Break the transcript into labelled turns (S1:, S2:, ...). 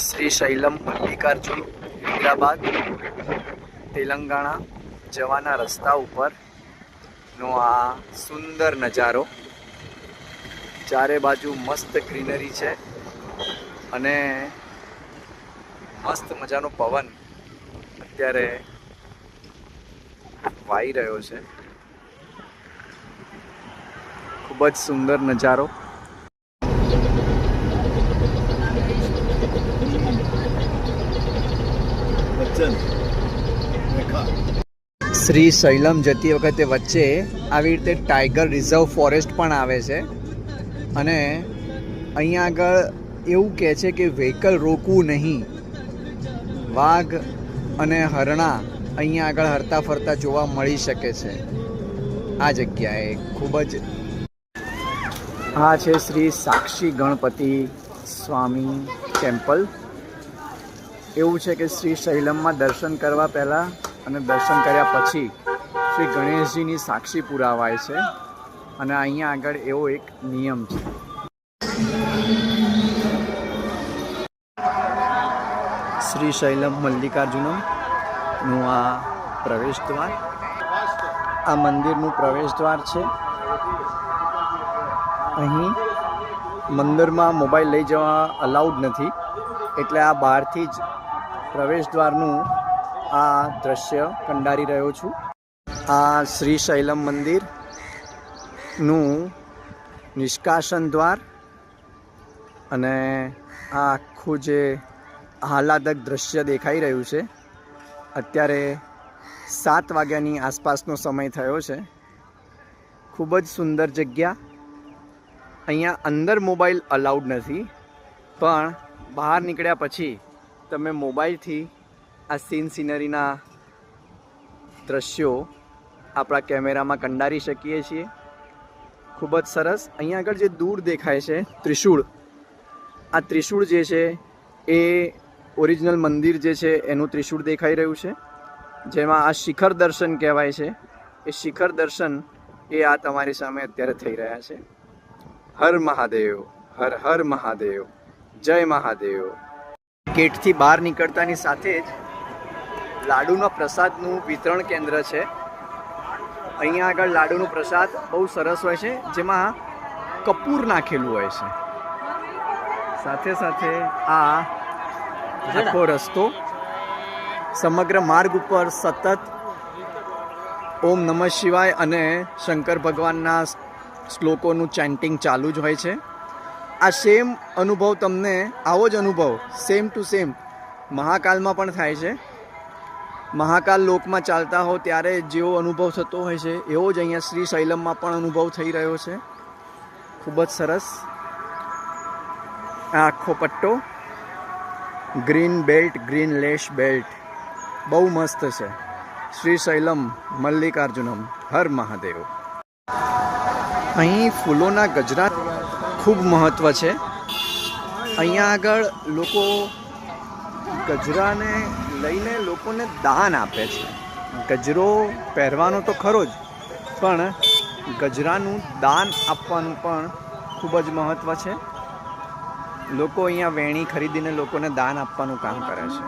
S1: શ્રીશૈલમ મલ્લિકાર્જુન હૈદરાબાદ તેલંગાણા જવાના રસ્તા ઉપરનો આ સુંદર નજારો. ચારે બાજુ મસ્ત ગ્રીનરી છે અને મસ્ત મજાનો પવન અત્યારે વાઈ રહ્યો છે. ખૂબ જ સુંદર નજારો. શ્રીશૈલમ જતી વખતે વચ્ચે આવી રીતે ટાઈગર રિઝર્વ ફોરેસ્ટ પણ આવે છે અને અહીંયા આગળ એવું કહે છે કે વ્હીકલ રોકવું નહીં. વાઘ અને હરણા અહીંયા આગળ હરતા ફરતા જોવા મળી શકે છે આ જગ્યાએ. ખૂબ જ આ છે શ્રી સાક્ષી ગણપતિ સ્વામી ટેમ્પલ. એવું છે કે શ્રીશૈલમમાં દર્શન કરવા પહેલાં અને દર્શન કર્યા પછી શ્રી ગણેશજીની સાક્ષી પુરાવાય છે અને અહીંયા આગળ એવો એક નિયમ છે. શ્રીશૈલમ મલ્લિકાર્જુનમનું આ પ્રવેશ દ્વાર, આ મંદિરનું પ્રવેશ દ્વાર છે. અહીં મંદિરમાં મોબાઈલ લઈ જવા અલાઉડ નથી, એટલે આ બહારથી જ પ્રવેશ દ્વારનું આ દ્રશ્ય કંડારી રહ્યો છું. આ શ્રીશૈલમ મંદિરનું નિષ્કાશન દ્વાર અને આ આખું જે આહલાદક દ્રશ્ય દેખાઈ રહ્યું છે. અત્યારે 7 વાગ્યાની આસપાસનો સમય થયો છે. ખૂબ જ સુંદર જગ્યા. અહીંયા અંદર મોબાઈલ અલાઉડ નથી, પણ બહાર નીકળ્યા પછી તમે મોબાઈલથી આ સિનરીના દ્રશ્યો આપણા કેમેરામાં કંડારી શકીએ છીએ. ખૂબ જ સરસ. અહીંયા આગળ જે દૂર દેખાય છે ત્રિશૂળ, આ ત્રિશૂળ જે છે એ ઓરિજિનલ મંદિર જે છે એનું ત્રિશૂળ દેખાઈ રહ્યું છે, જેમાં આ શિખર દર્શન કહેવાય છે. એ શિખર દર્શન એ આ તમારી સામે અત્યારે થઈ રહ્યા છે. હર મહાદેવ, હર હર મહાદેવ, જય મહાદેવ. ગેટથી બહાર નીકળતાની સાથે જ લાડુના પ્રસાદનું વિતરણ કેન્દ્ર છે. અહીંયા આગળ લાડુનો પ્રસાદ બહુ સરસ હોય છે, જેમાં કપૂર નાખેલું હોય છે. સાથે સાથે આ આખો રસ્તો સમગ્ર માર્ગ ઉપર સતત ઓમ નમઃ શિવાય અને શંકર ભગવાનના શ્લોકોનું ચેન્ટિંગ ચાલુ જ હોય છે. આ સેમ અનુભવ તમને, આવો જ અનુભવ સેમ ટુ સેમ મહાકાલમાં પણ થાય છે. મહાકાલ લોકમાં ચાલતા હો ત્યારે જેવો અનુભવ થતો હોય છે એવો જ અહીંયા શ્રીશૈલમમાં પણ અનુભવ થઈ રહ્યો છે. ખૂબ જ સરસ. આ આખો પટ્ટો ગ્રીન બેલ્ટ, ગ્રીન લેશ બેલ્ટ બહુ મસ્ત છે. શ્રીશૈલમ મલ્લિકાર્જુનમ, હર મહાદેવ. અહીં ફૂલોના ગજરા ખૂબ મહત્ત્વ છે. અહીંયા આગળ લોકો ગજરાને લઈને લોકોને દાન આપે છે. ગજરો પહેરવાનો તો ખરો જ, પણ ગજરાનું દાન આપવાનું પણ ખૂબ જ મહત્ત્વ છે. લોકો અહીંયા વેણી ખરીદીને લોકોને દાન આપવાનું કામ કરે છે.